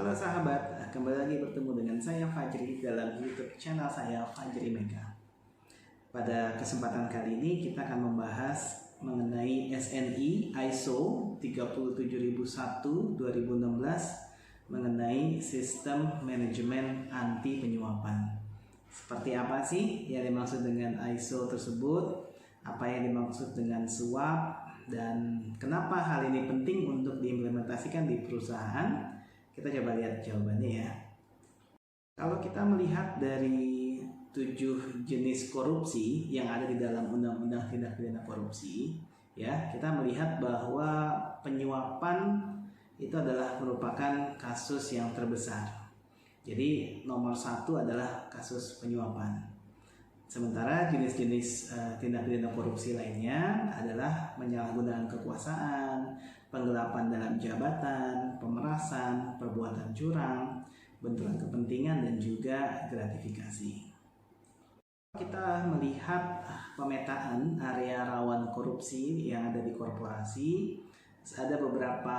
Halo sahabat, kembali lagi bertemu dengan saya Fajri dalam YouTube channel saya Fajri Mega. Pada kesempatan kali ini kita akan membahas mengenai SNI ISO 37001 2016 mengenai sistem manajemen anti penyuapan. Seperti apa sih yang dimaksud dengan ISO tersebut? Apa yang dimaksud dengan suap? Dan kenapa hal ini penting untuk diimplementasikan di perusahaan? Kita coba lihat jawabannya ya. Kalau kita melihat dari 7 jenis korupsi yang ada di dalam Undang-Undang Tindak Pidana Korupsi, ya, kita melihat bahwa penyuapan itu adalah merupakan kasus yang terbesar. Jadi nomor 1 adalah kasus penyuapan. Sementara jenis-jenis tindak pidana korupsi lainnya adalah penyalahgunaan kekuasaan, penggelapan dalam jabatan, pemerasan, perbuatan curang, benturan kepentingan, dan juga gratifikasi. Kita melihat pemetaan area rawan korupsi yang ada di korporasi, ada beberapa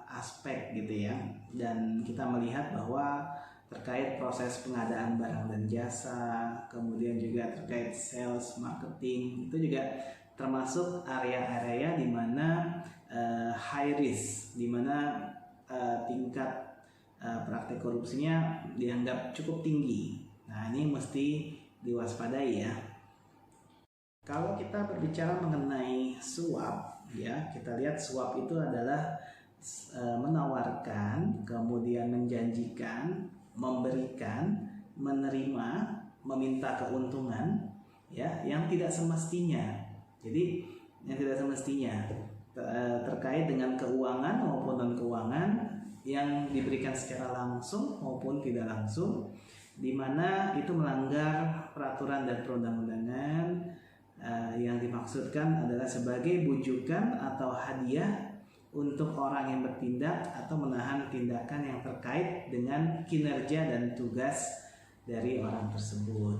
aspek gitu ya, dan kita melihat bahwa terkait proses pengadaan barang dan jasa, kemudian juga terkait sales, marketing, itu juga termasuk area-area di mana high risk, di mana tingkat praktek korupsinya dianggap cukup tinggi. Nah, ini mesti diwaspadai ya. Kalau kita berbicara mengenai suap, ya, kita lihat suap itu adalah menawarkan, kemudian menjanjikan, memberikan, menerima, meminta keuntungan, ya, yang tidak semestinya. Jadi yang tidak semestinya terkait dengan keuangan maupun non keuangan yang diberikan secara langsung maupun tidak langsung, di mana itu melanggar peraturan dan perundang-undangan. Yang dimaksudkan adalah sebagai bujukan atau hadiah untuk orang yang bertindak atau menahan tindakan yang terkait dengan kinerja dan tugas dari orang tersebut.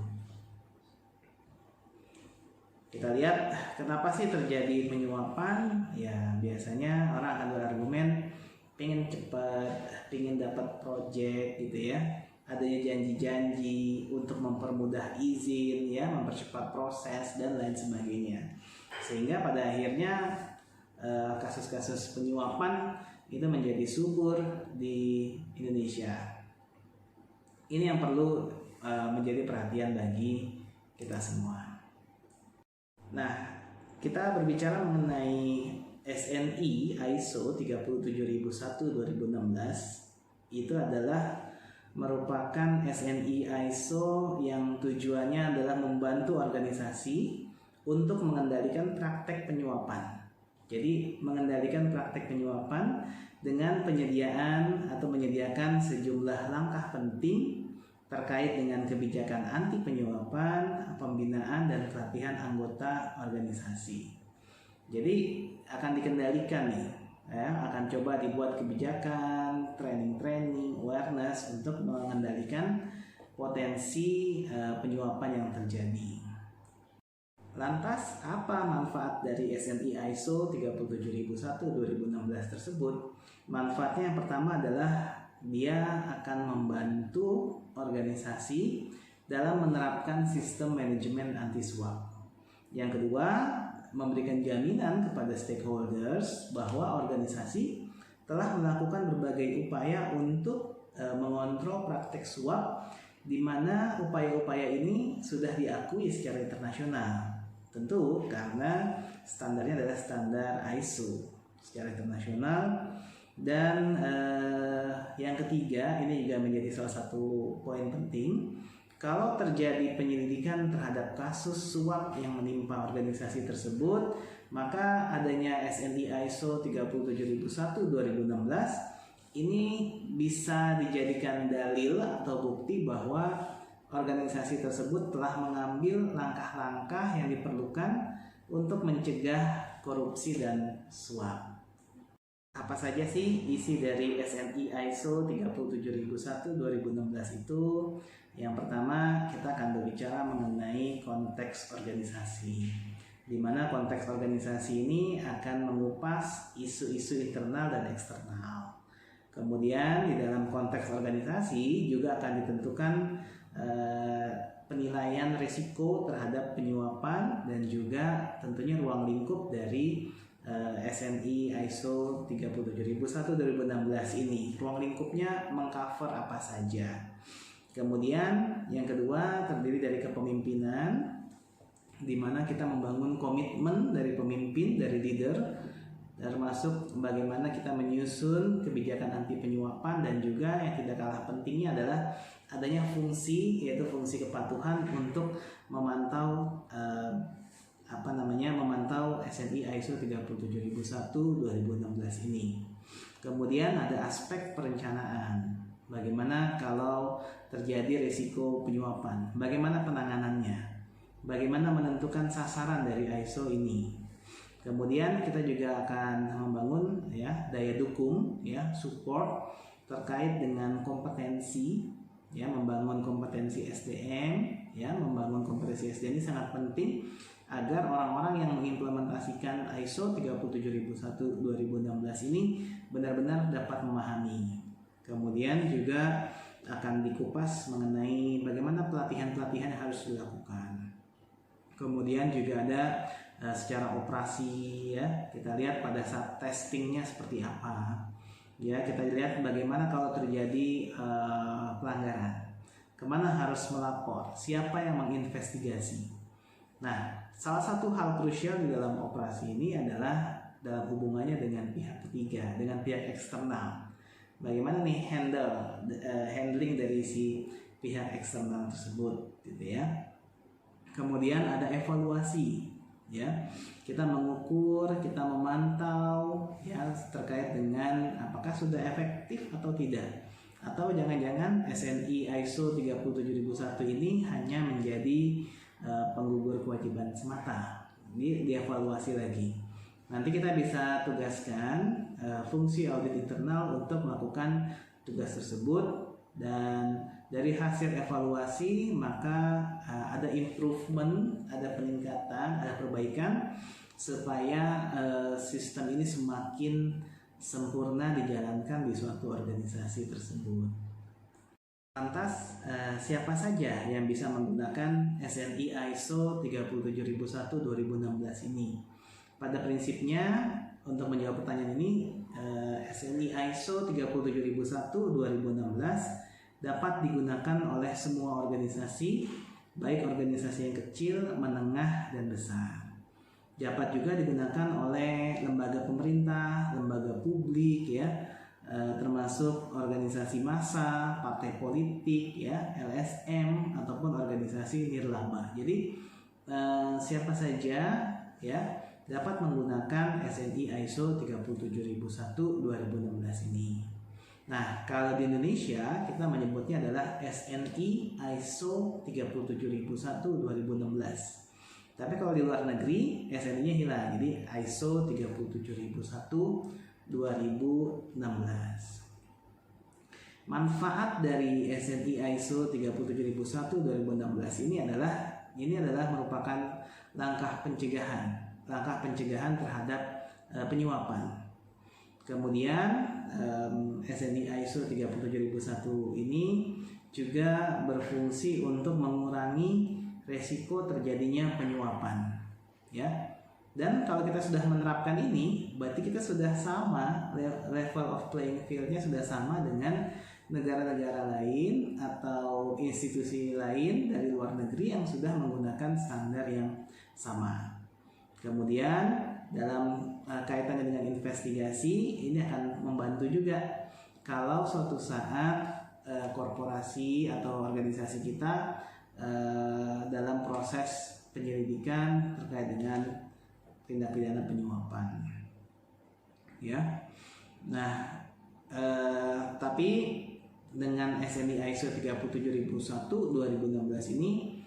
Kita lihat kenapa sih terjadi penyuapan? Ya, biasanya orang akan berargumen pengen cepat, pengen dapat project gitu ya. Adanya janji-janji untuk mempermudah izin, ya, mempercepat proses dan lain sebagainya. Sehingga pada akhirnya kasus-kasus penyuapan itu menjadi subur di Indonesia. Ini yang perlu menjadi perhatian bagi kita semua. Nah, kita berbicara mengenai SNI ISO 37001 2016, itu adalah merupakan SNI ISO yang tujuannya adalah membantu organisasi untuk mengendalikan praktek penyuapan. Jadi mengendalikan praktek penyuapan dengan penyediaan atau menyediakan sejumlah langkah penting terkait dengan kebijakan anti penyuapan, pembinaan, dan pelatihan anggota organisasi. Jadi akan dikendalikan nih, ya, akan coba dibuat kebijakan, training, awareness untuk mengendalikan potensi penyuapan yang terjadi. Lantas, apa manfaat dari SNI ISO 37001 2016 tersebut? Manfaatnya yang pertama adalah dia akan membantu organisasi dalam menerapkan sistem manajemen anti suap. Yang kedua, memberikan jaminan kepada stakeholders bahwa organisasi telah melakukan berbagai upaya untuk mengontrol praktek suap, di mana upaya-upaya ini sudah diakui secara internasional. Tentu karena standarnya adalah standar ISO secara internasional. Dan yang ketiga, ini juga menjadi salah satu poin penting. Kalau terjadi penyelidikan terhadap kasus suap yang menimpa organisasi tersebut, maka adanya SNI ISO 37001 2016 ini bisa dijadikan dalil atau bukti bahwa organisasi tersebut telah mengambil langkah-langkah yang diperlukan untuk mencegah korupsi dan suap. Apa saja sih isi dari SNI ISO 37001 2016 itu? Yang pertama, kita akan berbicara mengenai konteks organisasi, di mana konteks organisasi ini akan mengupas isu-isu internal dan eksternal. Kemudian di dalam konteks organisasi juga akan ditentukan penilaian risiko terhadap penyuapan dan juga tentunya ruang lingkup dari SNI ISO 37001-2016 ini. Ruang lingkupnya mengcover apa saja. Kemudian yang kedua terdiri dari kepemimpinan, di mana kita membangun komitmen dari pemimpin, dari leader, termasuk bagaimana kita menyusun kebijakan anti penyuapan, dan juga yang tidak kalah pentingnya adalah adanya fungsi, yaitu fungsi kepatuhan untuk memantau memantau SNI ISO 37001-2016 ini. Kemudian ada aspek perencanaan. Bagaimana kalau terjadi risiko penyuapan? Bagaimana penanganannya? Bagaimana menentukan sasaran dari ISO ini? Kemudian kita juga akan membangun daya dukung, support terkait dengan kompetensi, membangun kompetensi SDM, membangun kompetensi SDM ini sangat penting agar orang-orang yang mengimplementasikan ISO 37001-2016 ini benar-benar dapat memahami. Kemudian juga akan dikupas mengenai bagaimana pelatihan-pelatihan yang harus dilakukan. Kemudian juga ada secara operasi, kita lihat pada saat testingnya seperti apa, kita lihat bagaimana kalau terjadi pelanggaran, kemana harus melapor, siapa yang menginvestigasi. Nah, salah satu hal krusial di dalam operasi ini adalah dalam hubungannya dengan pihak ketiga, dengan pihak eksternal. Bagaimana nih handling dari si pihak eksternal tersebut, gitu ya. Kemudian ada evaluasi, kita mengukur, kita memantau, terkait dengan apakah sudah efektif atau tidak, atau jangan-jangan SNI ISO 37001 ini hanya menjadi penggugur kewajiban semata. Ini dievaluasi lagi. Nanti kita bisa tugaskan fungsi audit internal untuk melakukan tugas tersebut, dan dari hasil evaluasi maka ada improvement, ada peningkatan, ada perbaikan supaya sistem ini semakin sempurna dijalankan di suatu organisasi tersebut. Lantas siapa saja yang bisa menggunakan SNI ISO 37001-2016 ini? Pada prinsipnya, untuk menjawab pertanyaan ini, SNI ISO 37001-2016 dapat digunakan oleh semua organisasi, baik organisasi yang kecil, menengah, dan besar. Dapat juga digunakan oleh lembaga pemerintah, lembaga publik, termasuk organisasi massa, partai politik, LSM, ataupun organisasi nirlaba. Jadi siapa saja dapat menggunakan SNI ISO 37001-2016 ini. Nah, kalau di Indonesia kita menyebutnya adalah SNI ISO 37001-2016. Tapi kalau di luar negeri SNI-nya hilang, jadi ISO 37001-2016. Manfaat dari SNI ISO 37001-2016 ini adalah merupakan langkah pencegahan terhadap penyuapan. Kemudian SNI ISO 37001 ini juga berfungsi untuk mengurangi resiko terjadinya penyuapan, Dan kalau kita sudah menerapkan ini, berarti kita sudah sama, level of playing field-nya sudah sama dengan negara-negara lain atau institusi lain dari luar negeri yang sudah menggunakan standar yang sama. Kemudian dalam kaitannya dengan investigasi, ini akan membantu juga kalau suatu saat korporasi atau organisasi kita dalam proses penyelidikan terkait dengan tindak pidana penyuapan, Nah, tapi dengan SNI ISO 37001-2016 ini,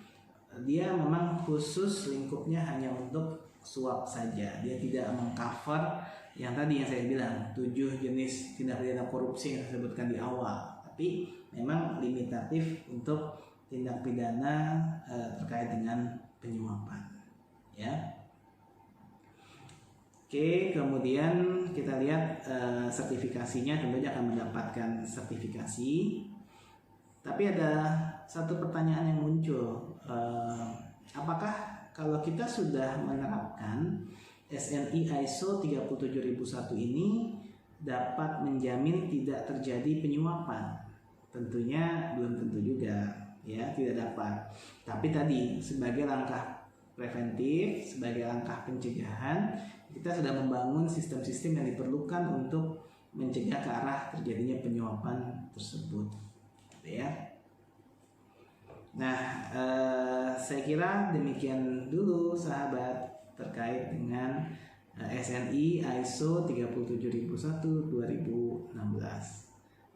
dia memang khusus lingkupnya hanya untuk suap saja. Dia tidak mengcover yang tadi yang saya bilang 7 jenis tindak pidana korupsi yang saya sebutkan di awal, tapi memang limitatif untuk tindak pidana terkait dengan penyuapan, Oke, kemudian kita lihat sertifikasinya, tentunya akan mendapatkan sertifikasi. Tapi ada satu pertanyaan yang muncul, apakah kalau kita sudah menerapkan SNI ISO 37001 ini dapat menjamin tidak terjadi penyuapan? Tentunya belum tentu juga, ya, tidak dapat. Tapi tadi sebagai langkah preventif, sebagai langkah pencegahan, kita sudah membangun sistem-sistem yang diperlukan untuk mencegah ke arah terjadinya penyuapan tersebut, gitu ya. Nah, saya kira demikian dulu sahabat terkait dengan SNI ISO 37001 2016.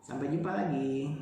Sampai jumpa lagi.